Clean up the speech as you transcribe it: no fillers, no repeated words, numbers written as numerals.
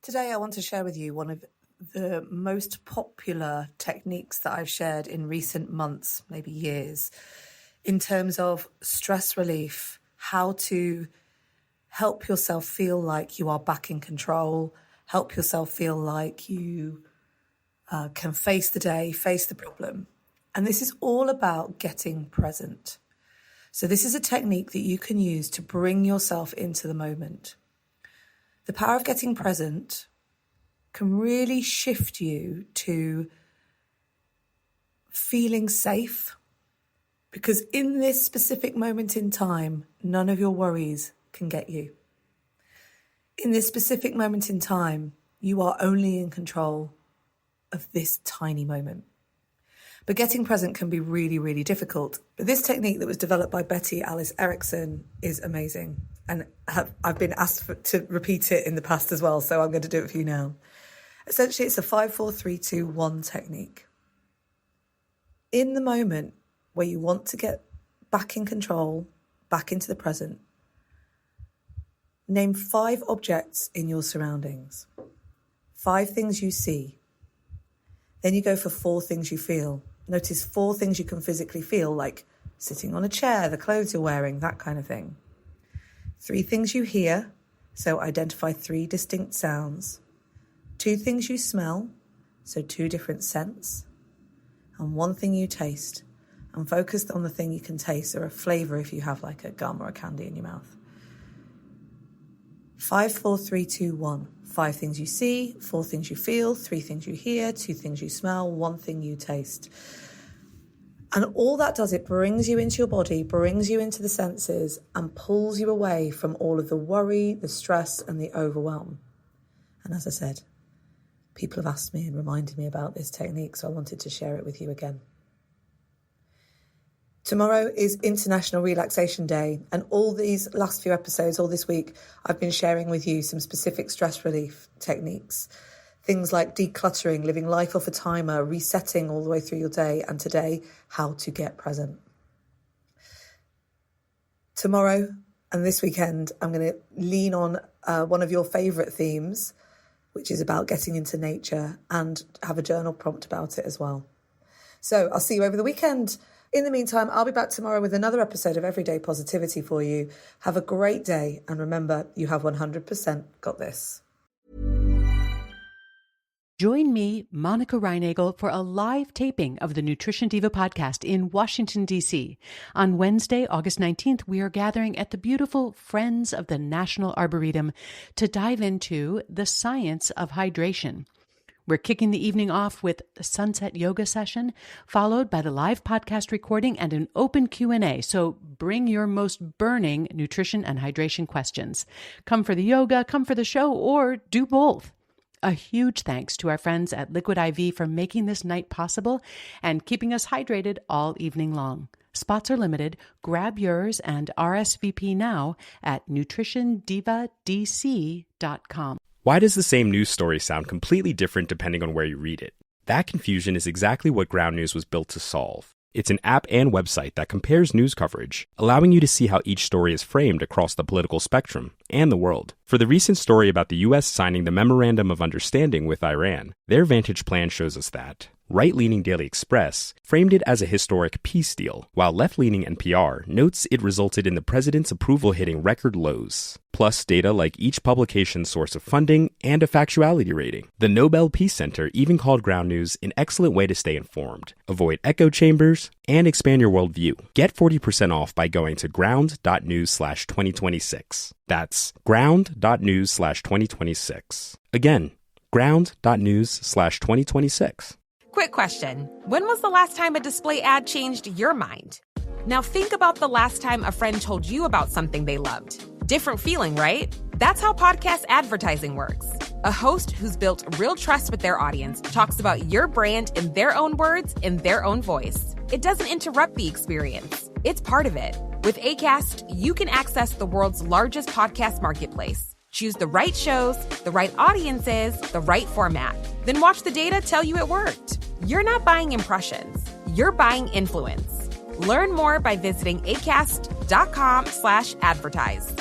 Today, I want to share with you one of the most popular techniques that I've shared in recent months, maybe years, in terms of stress relief, how to help yourself feel like you are back in control, help yourself feel like you can face the day, face the problem. And this is all about getting present. So this is a technique that you can use to bring yourself into the moment. The power of getting present can really shift you to feeling safe, because in this specific moment in time, none of your worries can get you. In this specific moment in time, you are only in control of this tiny moment. But getting present can be really, really difficult. But this technique that was developed by Betty Alice Erickson is amazing. And I've been asked to repeat it in the past as well, so I'm going to do it for you now. Essentially, it's a 5, 4, 3, 2, 1 technique. In the moment where you want to get back in control, back into the present, name 5 objects in your surroundings, 5 things you see. Then you go for 4 things you feel. Notice 4 things you can physically feel, like sitting on a chair, the clothes you're wearing, that kind of thing. 3 things you hear, so identify 3 distinct sounds. 2 things you smell, so 2 different scents. And 1 thing you taste, and focus on the thing you can taste, or a flavour if you have like a gum or a candy in your mouth. 5, 4, 3, 2, 1. 5 things you see, 4 things you feel, 3 things you hear, 2 things you smell, 1 thing you taste. And all that does, it brings you into your body, brings you into the senses, and pulls you away from all of the worry, the stress, and the overwhelm. And as I said, people have asked me and reminded me about this technique, so I wanted to share it with you again. Tomorrow is International Relaxation Day, and all these last few episodes, all this week, I've been sharing with you some specific stress relief techniques. Things like decluttering, living life off a timer, resetting all the way through your day, and today, how to get present. Tomorrow and this weekend, I'm going to lean on one of your favourite themes, which is about getting into nature, and have a journal prompt about it as well. So I'll see you over the weekend. In the meantime, I'll be back tomorrow with another episode of Everyday Positivity for you. Have a great day. And remember, you have 100% got this. Join me, Monica Reinagel, for a live taping of the Nutrition Diva podcast in Washington, D.C. On Wednesday, August 19th, we are gathering at the beautiful Friends of the National Arboretum to dive into the science of hydration. We're kicking the evening off with the sunset yoga session, followed by the live podcast recording and an open Q&A. So bring your most burning nutrition and hydration questions. Come for the yoga, come for the show, or do both. A huge thanks to our friends at Liquid IV for making this night possible and keeping us hydrated all evening long. Spots are limited. Grab yours and RSVP now at nutritiondivadc.com. Why does the same news story sound completely different depending on where you read it? That confusion is exactly what Ground News was built to solve. It's an app and website that compares news coverage, allowing you to see how each story is framed across the political spectrum and the world. For the recent story about the U.S. signing the Memorandum of Understanding with Iran, their Vantage Plan shows us that right-leaning Daily Express framed it as a historic peace deal, while left-leaning NPR notes it resulted in the president's approval hitting record lows, plus data like each publication's source of funding and a factuality rating. The Nobel Peace Center even called Ground News an excellent way to stay informed, avoid echo chambers, and expand your worldview. Get 40% off by going to ground.news/2026. That's ground.news/2026. Again, ground.news/2026. Quick question. When was the last time a display ad changed your mind? Now think about the last time a friend told you about something they loved. Different feeling, right? That's how podcast advertising works. A host who's built real trust with their audience talks about your brand in their own words, in their own voice. It doesn't interrupt the experience. It's part of it. With Acast, you can access the world's largest podcast marketplace. Choose the right shows, the right audiences, the right format. Then watch the data tell you it worked. You're not buying impressions. You're buying influence. Learn more by visiting acast.com/advertise.